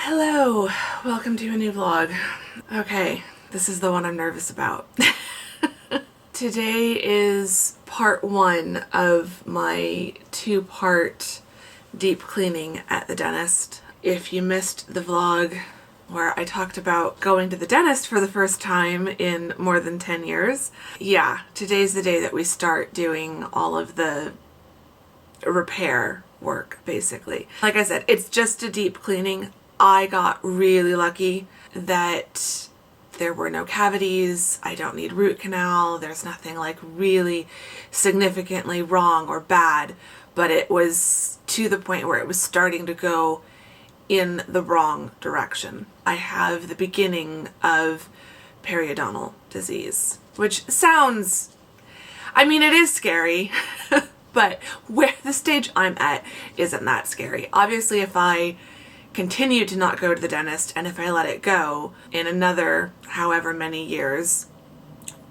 Hello, welcome to a new vlog. Okay, this is the one I'm nervous about. Today is part one of my two-part deep cleaning at the dentist. If you missed the vlog where I talked about going to the dentist for the first time in more than 10 years, yeah, today's the day that we start doing all of the repair work, basically. Like I said, it's just a deep cleaning. I got really lucky that there were no cavities. I don't need root canal. There's nothing like really significantly wrong or bad, but it was to the point where it was starting to go in the wrong direction. I have the beginning of periodontal disease, which sounds, I mean, it is scary, but where the stage I'm at isn't that scary. Obviously, if I continue to not go to the dentist and if I let it go in another however many years,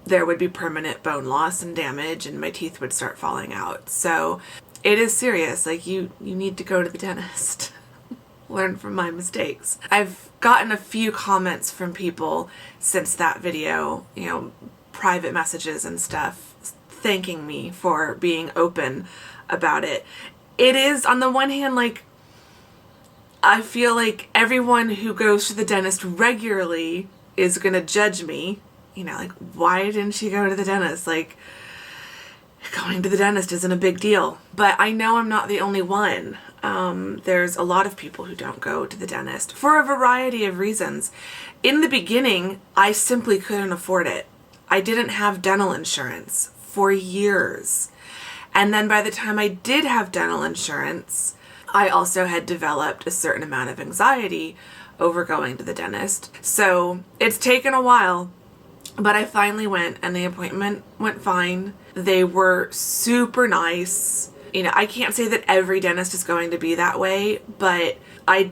there would be permanent bone loss and damage and my teeth would start falling out. So it is serious. Like you need to go to the dentist. Learn from my mistakes. I've gotten a few comments from people since that video, private messages and stuff, thanking me for being open about it. It is, on the one hand, like, I feel like everyone who goes to the dentist regularly is gonna judge me. Like, why didn't she go to the dentist? Like, going to the dentist isn't a big deal. But I know I'm not the only one. There's a lot of people who don't go to the dentist for a variety of reasons. In the beginning, I simply couldn't afford it. I didn't have dental insurance for years. And then by the time I did have dental insurance, I also had developed a certain amount of anxiety over going to the dentist. So it's taken a while, but I finally went and the appointment went fine. They were super nice. I can't say that every dentist is going to be that way, but I'm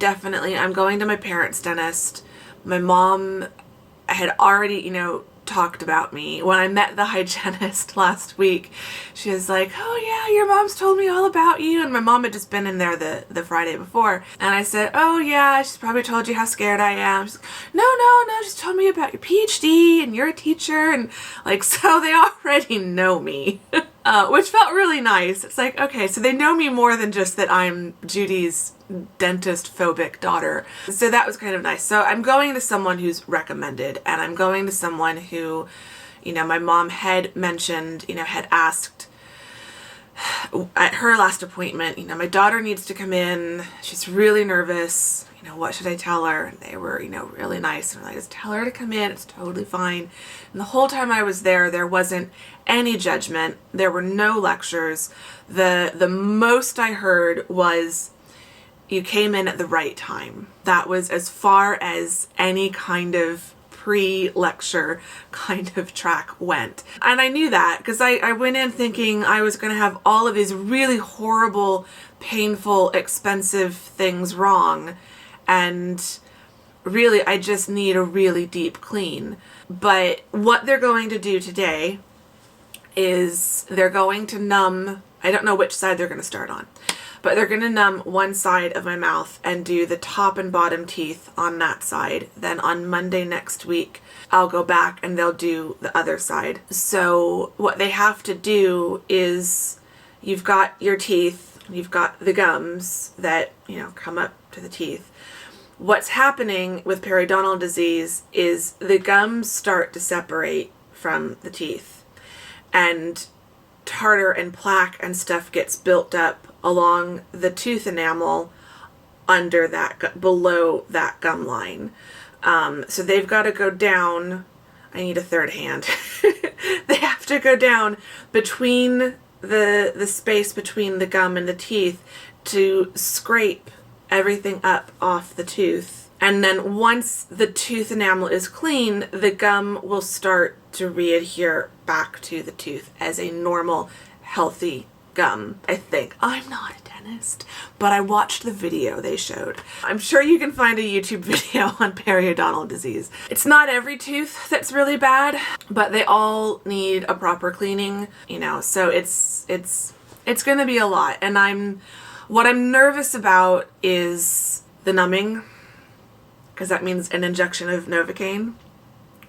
going to my parents' dentist. My mom had already, talked about me. When I met the hygienist last week, she was like, "Oh yeah, your mom's told me all about you." And my mom had just been in there the Friday before. And I said, "Oh yeah, she's probably told you how scared I am." She's like, no, she's told me about your PhD and you're a teacher. And like, so they already know me, which felt really nice. It's like, okay, so they know me more than just that I'm Judy's dentist phobic daughter. So that was kind of nice. So I'm going to someone who's recommended, and I'm going to someone who, my mom had mentioned, had asked at her last appointment, my daughter needs to come in. She's really nervous. What should I tell her? And they were, really nice. And I just tell her to come in. It's totally fine. And the whole time I was there wasn't any judgment. There were no lectures. The most I heard was, "You came in at the right time." That was as far as any kind of pre-lecture kind of track went. And I knew that because I went in thinking I was going to have all of these really horrible, painful, expensive things wrong. And really, I just need a really deep clean. But what they're going to do today is they're going to numb, I don't know which side they're going to start on, but they're going to numb one side of my mouth and do the top and bottom teeth on that side. Then on Monday next week, I'll go back and they'll do the other side. So what they have to do is, you've got your teeth, you've got the gums that, come up to the teeth. What's happening with periodontal disease is the gums start to separate from the teeth, and tartar and plaque and stuff gets built up along the tooth enamel under that, below that gum line. So they've got to go down. I need a third hand. They have to go down between the space between the gum and the teeth to scrape everything up off the tooth. And then once the tooth enamel is clean, the gum will start to re-adhere back to the tooth as a normal, healthy gum. I think. I'm not a dentist, but I watched the video they showed. I'm sure you can find a YouTube video on periodontal disease. It's not every tooth that's really bad, but they all need a proper cleaning, so it's gonna be a lot. And what I'm nervous about is the numbing. because that means an injection of Novocaine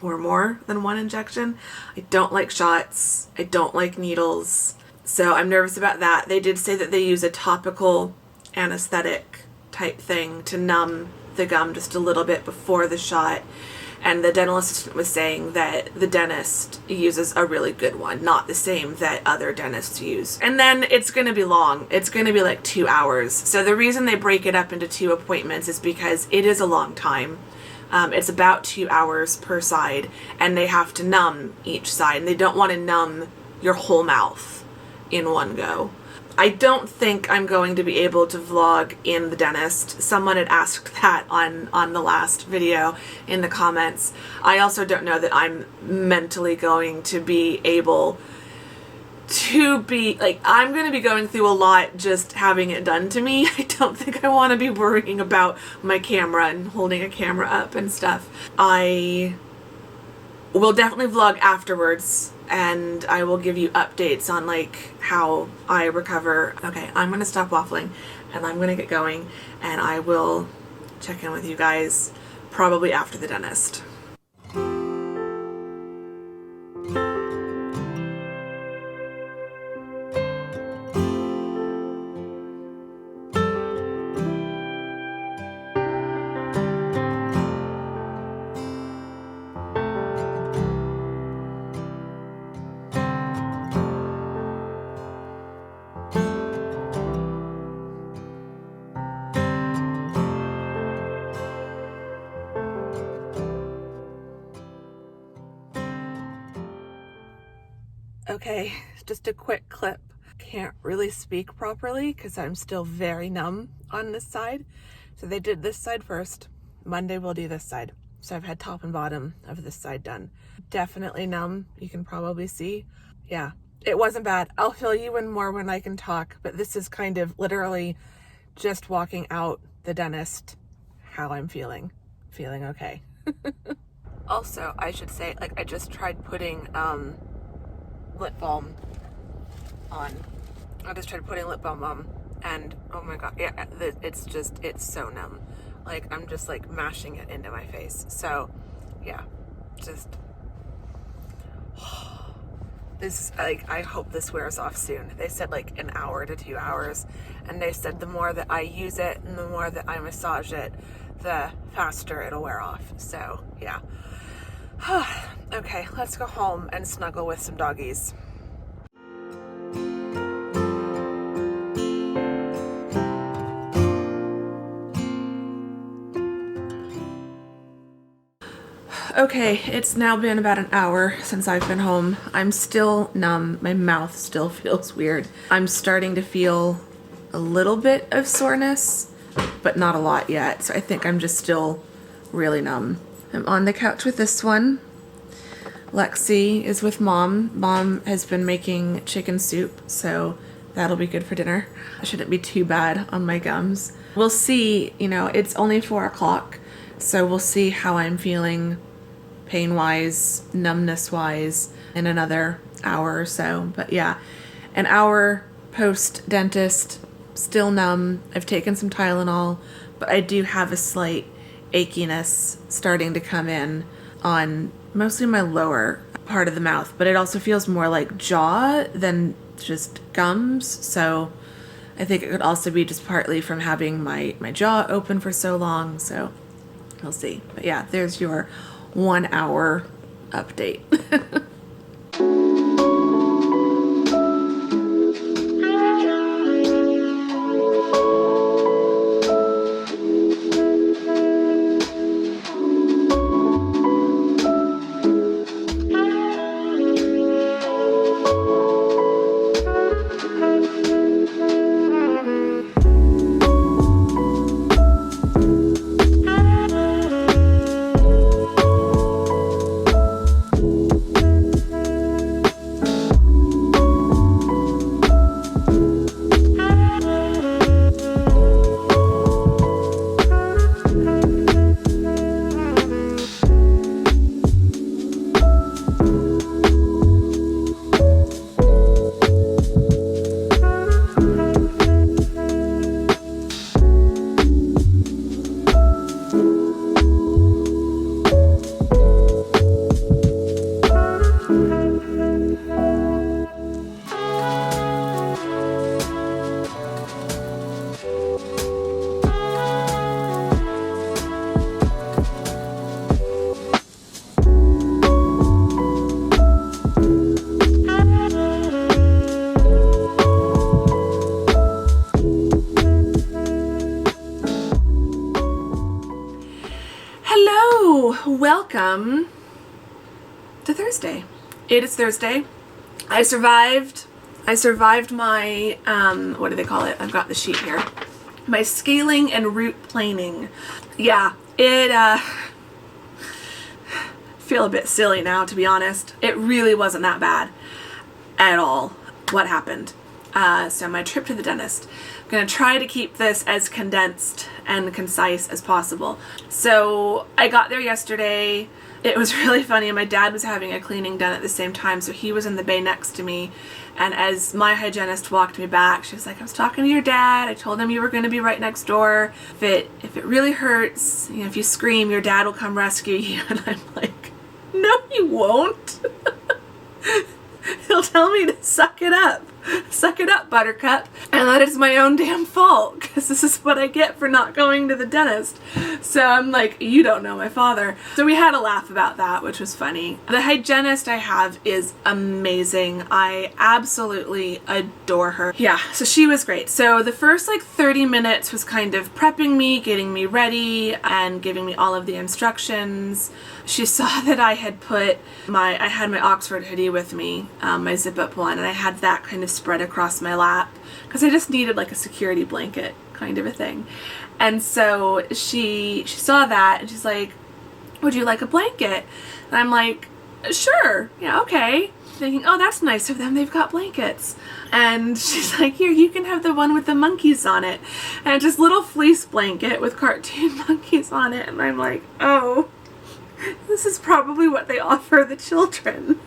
or more than one injection. I don't like shots. I don't like needles. So I'm nervous about that. They did say that they use a topical anesthetic type thing to numb the gum just a little bit before the shot. And the dental assistant was saying that the dentist uses a really good one, not the same that other dentists use. And then it's going to be long. It's going to be like 2 hours. So the reason they break it up into 2 appointments is because it is a long time. It's about 2 hours per side, and they have to numb each side. And they don't want to numb your whole mouth in one go. I don't think I'm going to be able to vlog in the dentist. Someone had asked that on the last video in the comments. I also don't know that I'm mentally going to be able to be, like, I'm going to be going through a lot just having it done to me. I don't think I want to be worrying about my camera and holding a camera up and stuff. I will definitely vlog afterwards, and I will give you updates on like how I recover. Okay, I'm gonna stop waffling and I'm gonna get going, and I will check in with you guys probably after the dentist. Okay, just a quick clip. Can't really speak properly because I'm still very numb on this side. So they did this side first. Monday we'll do this side. So I've had top and bottom of this side done. Definitely numb, you can probably see. Yeah, it wasn't bad. I'll fill you in more when I can talk, but this is kind of literally just walking out the dentist, how I'm feeling. Feeling okay. Also, I should say, like, I just tried putting lip balm on. I just tried putting lip balm on, and oh my god, yeah, it's so numb. Like, I'm just like mashing it into my face. So yeah, just this, like, I hope this wears off soon. They said like an hour to 2 hours, and they said the more that I use it and the more that I massage it, the faster it'll wear off. So yeah. Okay, let's go home and snuggle with some doggies. Okay, it's now been about an hour since I've been home. I'm still numb. My mouth still feels weird. I'm starting to feel a little bit of soreness, but not a lot yet. So I think I'm just still really numb. I'm on the couch with this one. Lexi is with Mom. Mom has been making chicken soup, so that'll be good for dinner. It shouldn't be too bad on my gums. We'll see, you know, it's only 4 o'clock, so we'll see how I'm feeling pain-wise, numbness-wise in another hour or so. But yeah, an hour post-dentist, still numb. I've taken some Tylenol, but I do have a slight achiness starting to come in on mostly my lower part of the mouth, but it also feels more like jaw than just gums. So I think it could also be just partly from having my jaw open for so long. So we'll see. But yeah, there's your 1 hour update. Hello, welcome to Thursday. It is Thursday. I survived my, what do they call it? I've got the sheet here. My scaling and root planing. Yeah, it, feel a bit silly now, to be honest. It really wasn't that bad at all. What happened? So my trip to the dentist. I'm going to try to keep this as condensed and concise as possible. So I got there yesterday. It was really funny. My dad was having a cleaning done at the same time, so he was in the bay next to me. And as my hygienist walked me back, she was like, I was talking to your dad. I told him you were going to be right next door. If it really hurts, if you scream, your dad will come rescue you. And I'm like, no, he won't. He'll tell me to suck it up. Suck it up, buttercup. And that is my own damn fault, because this is what I get for not going to the dentist. So I'm like, you don't know my father. So we had a laugh about that, which was funny. The hygienist I have is amazing. I absolutely adore her. Yeah, so she was great. So the first 30 minutes was kind of prepping me, getting me ready, and giving me all of the instructions. She saw that I had I had my Oxford hoodie with me, my zip-up one, and I had that kind of spread across my lap because I just needed a security blanket kind of a thing. And so she saw that and she's like, would you like a blanket? And I'm like, sure, yeah, okay. Thinking, oh, that's nice of them, they've got blankets. And she's like, here, you can have the one with the monkeys on it. And it's this little fleece blanket with cartoon monkeys on it. And I'm like, oh, this is probably what they offer the children.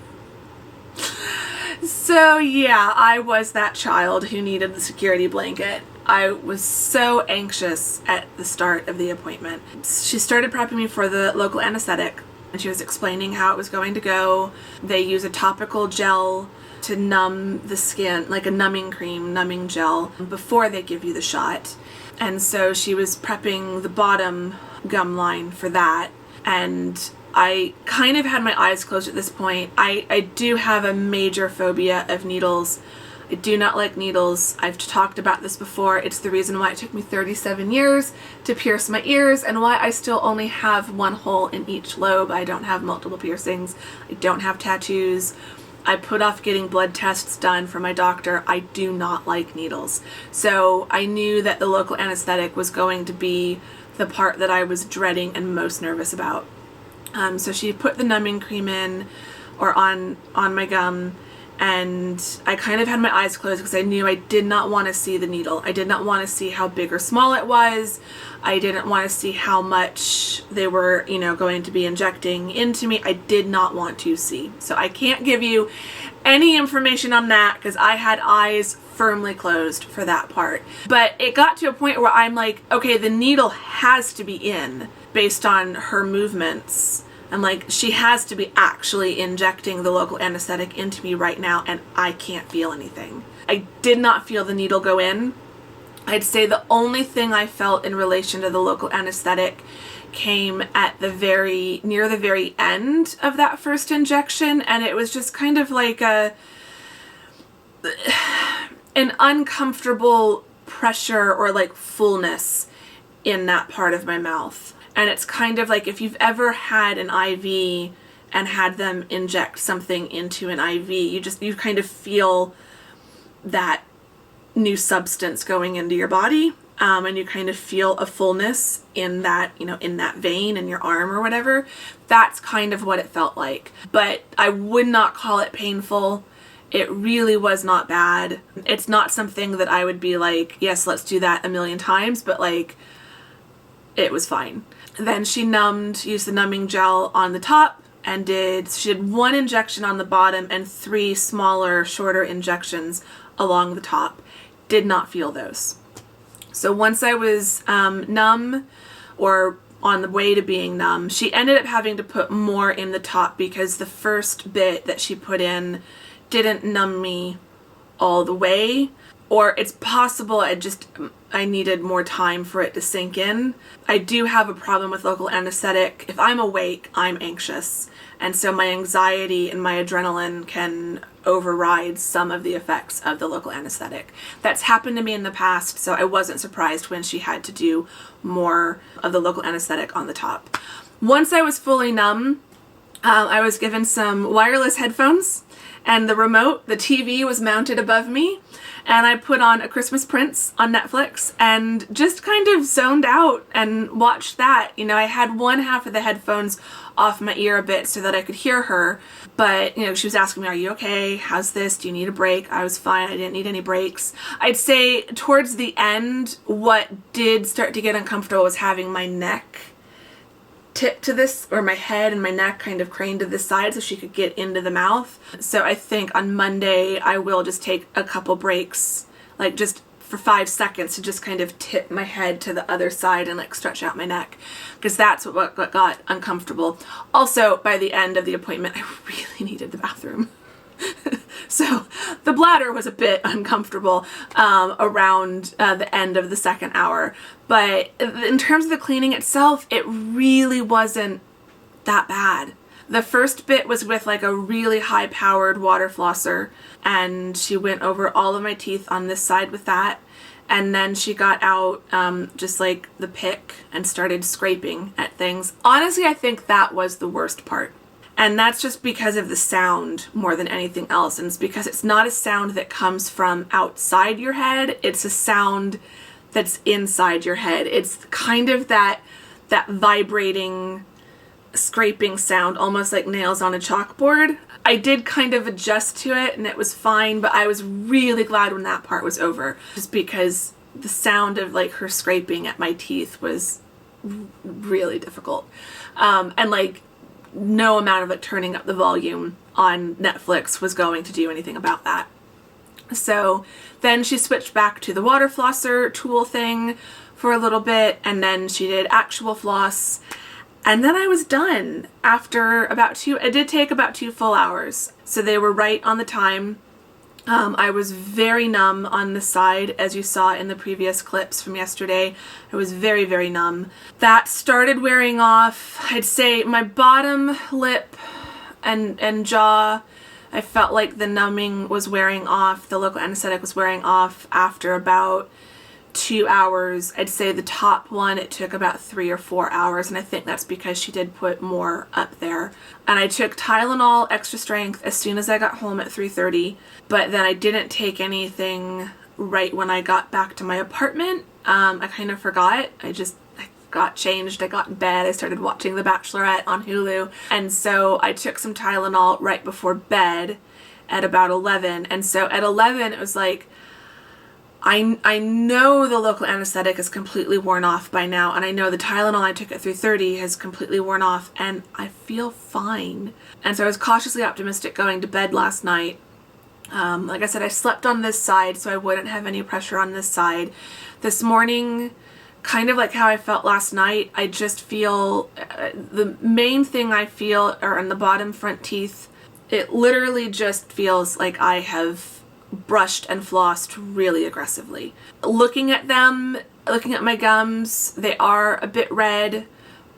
So yeah, I was that child who needed the security blanket. I was so anxious at the start of the appointment. She started prepping me for the local anesthetic, and she was explaining how it was going to go. They use a topical gel to numb the skin, like a numbing cream, numbing gel, before they give you the shot. And so she was prepping the bottom gum line for that. And I kind of had my eyes closed at this point. I do have a major phobia of needles. I do not like needles. I've talked about this before. It's the reason why it took me 37 years to pierce my ears and why I still only have one hole in each lobe. I don't have multiple piercings. I don't have tattoos. I put off getting blood tests done for my doctor. I do not like needles. So I knew that the local anesthetic was going to be the part that I was dreading and most nervous about. So she put the numbing cream in, or on my gum, and I kind of had my eyes closed because I knew I did not want to see the needle. I did not want to see how big or small it was. I didn't want to see how much they were, going to be injecting into me. I did not want to see. So I can't give you any information on that because I had eyes firmly closed for that part. But it got to a point where I'm like, okay, the needle has to be in based on her movements. I'm like, she has to be actually injecting the local anesthetic into me right now, and I can't feel anything. I did not feel the needle go in. I'd say the only thing I felt in relation to the local anesthetic came at near the very end of that first injection, and it was just kind of like an uncomfortable pressure or fullness in that part of my mouth. And it's kind of like if you've ever had an IV and had them inject something into an IV, you kind of feel that new substance going into your body, and you kind of feel a fullness in that, in that vein in your arm or whatever. That's kind of what it felt like. But I would not call it painful. It really was not bad. It's not something that I would be like, yes, let's do that a million times, but it was fine. Then she used the numbing gel on the top, and she did one injection on the bottom and 3 smaller, shorter injections along the top. Did not feel those. So once I was numb, or on the way to being numb, she ended up having to put more in the top because the first bit that she put in didn't numb me all the way. Or it's possible I needed more time for it to sink in. I do have a problem with local anesthetic. If I'm awake, I'm anxious. And so my anxiety and my adrenaline can override some of the effects of the local anesthetic. That's happened to me in the past, so I wasn't surprised when she had to do more of the local anesthetic on the top. Once I was fully numb, I was given some wireless headphones, and the remote, the TV was mounted above me, and I put on A Christmas Prince on Netflix and just kind of zoned out and watched that. You know, I had one half of the headphones off my ear a bit so that I could hear her, but, you know, she was asking me, are you okay? How's this? Do you need a break? I was fine. I didn't need any breaks. I'd say towards the end, what did start to get uncomfortable was having my neck tip to this, or my head and my neck kind of craned to this side so she could get into the mouth. So I think on Monday I will just take a couple breaks, like just for 5 seconds, to just kind of tip my head to the other side and like stretch out my neck, because that's what got uncomfortable. Also, by the end of the appointment, I really needed the bathroom. So the bladder was a bit uncomfortable around the end of the second hour. But in terms of the cleaning itself, it really wasn't that bad. The first bit was with like a really high-powered water flosser, and she went over all of my teeth on this side with that. And then she got out just like the pick and started scraping at things. Honestly, I think that was the worst part. And that's just because of the sound more than anything else. And it's because it's not a sound that comes from outside your head. It's a sound that's inside your head. It's kind of that vibrating, scraping sound, almost like nails on a chalkboard. I did kind of adjust to it and it was fine, but I was really glad when that part was over, just because the sound of like her scraping at my teeth was really difficult. And like, no amount of like turning up the volume on Netflix was going to do anything about that. So then she switched back to the water flosser tool thing for a little bit, and then she did actual floss, and then I was done after it did take about 2 full hours. So they were right on the time. I was very numb on the side, as you saw in the previous clips from yesterday. I was very, very numb. That started wearing off. I'd say my bottom lip and jaw, I felt like the numbing was wearing off. The local anesthetic was wearing off after about 2 hours. I'd say the top one, it took about 3 or 4 hours, and I think that's because she did put more up there. And I took Tylenol extra strength as soon as I got home at 3:30, but then I didn't take anything right when I got back to my apartment. I kind of forgot. I got changed, I got in bed, I started watching The Bachelorette on Hulu, and so I took some Tylenol right before bed at about 11, and so at 11 it was like, I know the local anesthetic is completely worn off by now, and I know the Tylenol I took at 3:30 has completely worn off, and I feel fine. And so I was cautiously optimistic going to bed last night. Like I said, I slept on this side so I wouldn't have any pressure on this side. This morning, kind of like how I felt last night, I just feel, the main thing I feel are in the bottom front teeth. It literally just feels like I have brushed and flossed really aggressively. Looking at them, looking at my gums, they are a bit red,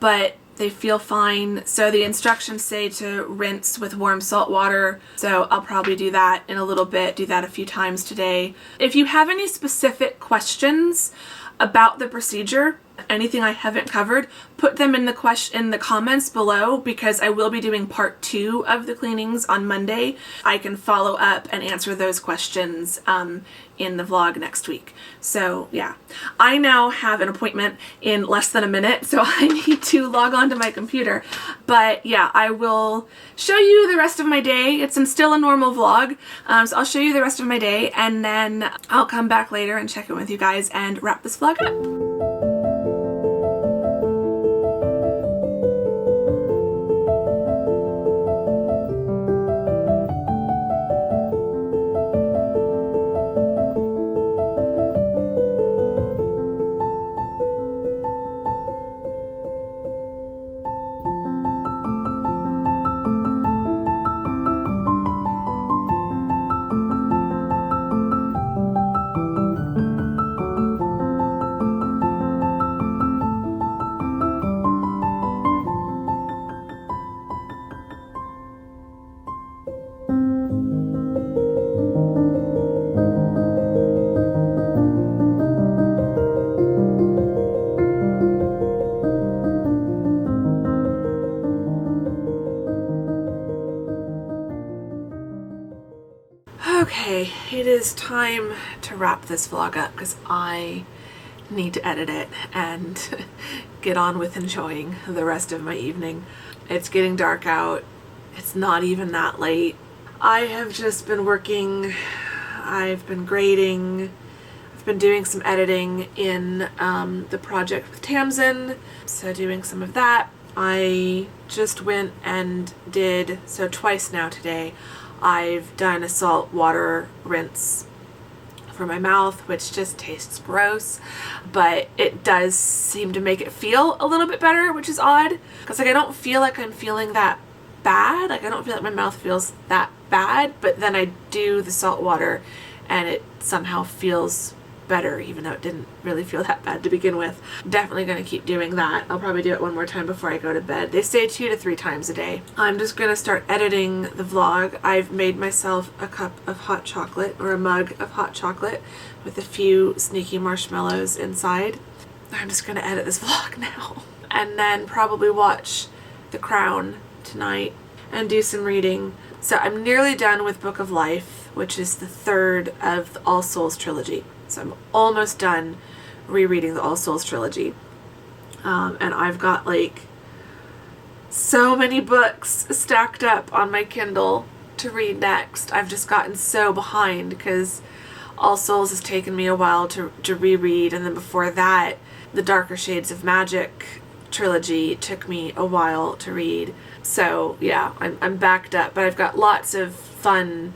but they feel fine. So the instructions say to rinse with warm salt water, so I'll probably do that in a little bit, do that a few times today. If you have any specific questions about the procedure, anything I haven't covered, put them in the comments below, because I will be doing part 2 of the cleanings on Monday. I can follow up and answer those questions in the vlog next week. So yeah, I now have an appointment in less than a minute, so I need to log on to my computer. But yeah, I will show you the rest of my day. It's still a normal vlog, so I'll show you the rest of my day, and then I'll come back later and check in with you guys and wrap this vlog up. Okay, it is time to wrap this vlog up because I need to edit it and get on with enjoying the rest of my evening. It's getting dark out. It's not even that late. I have just been working. I've been grading. I've been doing some editing in the project with Tamsin, so doing some of that. I just went and did, so twice now today, I've done a salt water rinse for my mouth, which just tastes gross, but it does seem to make it feel a little bit better, which is odd, because like I don't feel like I'm feeling that bad. Like I don't feel like my mouth feels that bad, but then I do the salt water and it somehow feels better, even though it didn't really feel that bad to begin with. Definitely going to keep doing that. I'll probably do it one more time before I go to bed. They say 2 to 3 times a day. I'm just going to start editing the vlog. I've made myself a cup of hot chocolate, or a mug of hot chocolate with a few sneaky marshmallows inside. I'm just going to edit this vlog now and then probably watch The Crown tonight and do some reading. So I'm nearly done with Book of Life, which is the 3rd of the All Souls trilogy. So I'm almost done rereading the All Souls trilogy. And I've got like so many books stacked up on my Kindle to read next. I've just gotten so behind because All Souls has taken me a while to reread, and then before that, the Darker Shades of Magic trilogy took me a while to read. So yeah, I'm backed up, but I've got lots of fun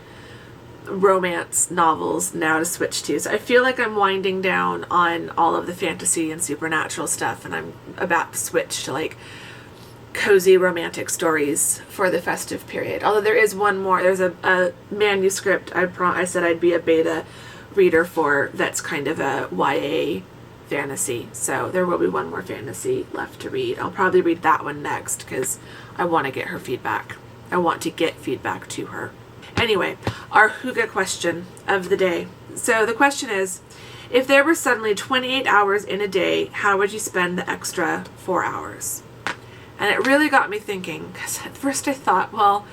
romance novels now to switch to. So I feel like I'm winding down on all of the fantasy and supernatural stuff, and I'm about to switch to like cozy romantic stories for the festive period. Although there is one more. There's a manuscript I said I'd be a beta reader for that's kind of a YA fantasy. So there will be one more fantasy left to read. I'll probably read that one next because I want to get her feedback. I want to get feedback to her. Anyway, our hygge question of the day. So the question is, if there were suddenly 28 hours in a day, how would you spend the extra 4 hours? And it really got me thinking, because at first I thought, well,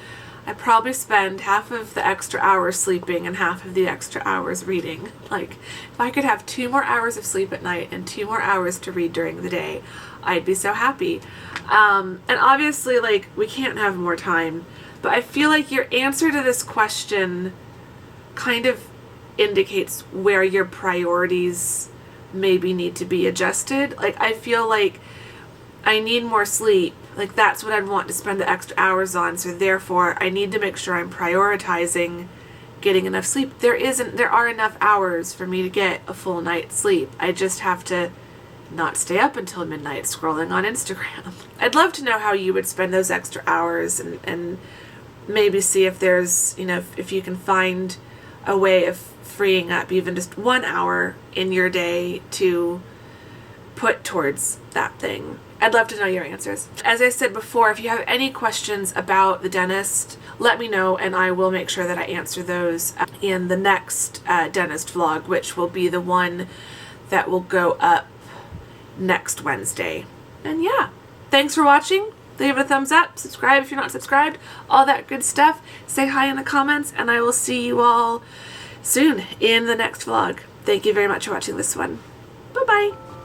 I'd probably spend half of the extra hours sleeping and half of the extra hours reading. Like, if I could have 2 more hours of sleep at night and 2 more hours to read during the day, I'd be so happy. And obviously, like, we can't have more time. But I feel like your answer to this question kind of indicates where your priorities maybe need to be adjusted. Like, I feel like I need more sleep. Like, that's what I'd want to spend the extra hours on. So therefore, I need to make sure I'm prioritizing getting enough sleep. There are enough hours for me to get a full night's sleep. I just have to not stay up until midnight scrolling on Instagram. I'd love to know how you would spend those extra hours, and maybe see if there's, if you can find a way of freeing up even just 1 hour in your day to put towards that thing. I'd love to know your answers. As I said before, if you have any questions about the dentist, let me know and I will make sure that I answer those in the next dentist vlog, which will be the one that will go up next Wednesday. And yeah, thanks for watching. Leave it a thumbs up, subscribe if you're not subscribed, all that good stuff. Say hi in the comments, and I will see you all soon in the next vlog. Thank you very much for watching this one. Bye-bye.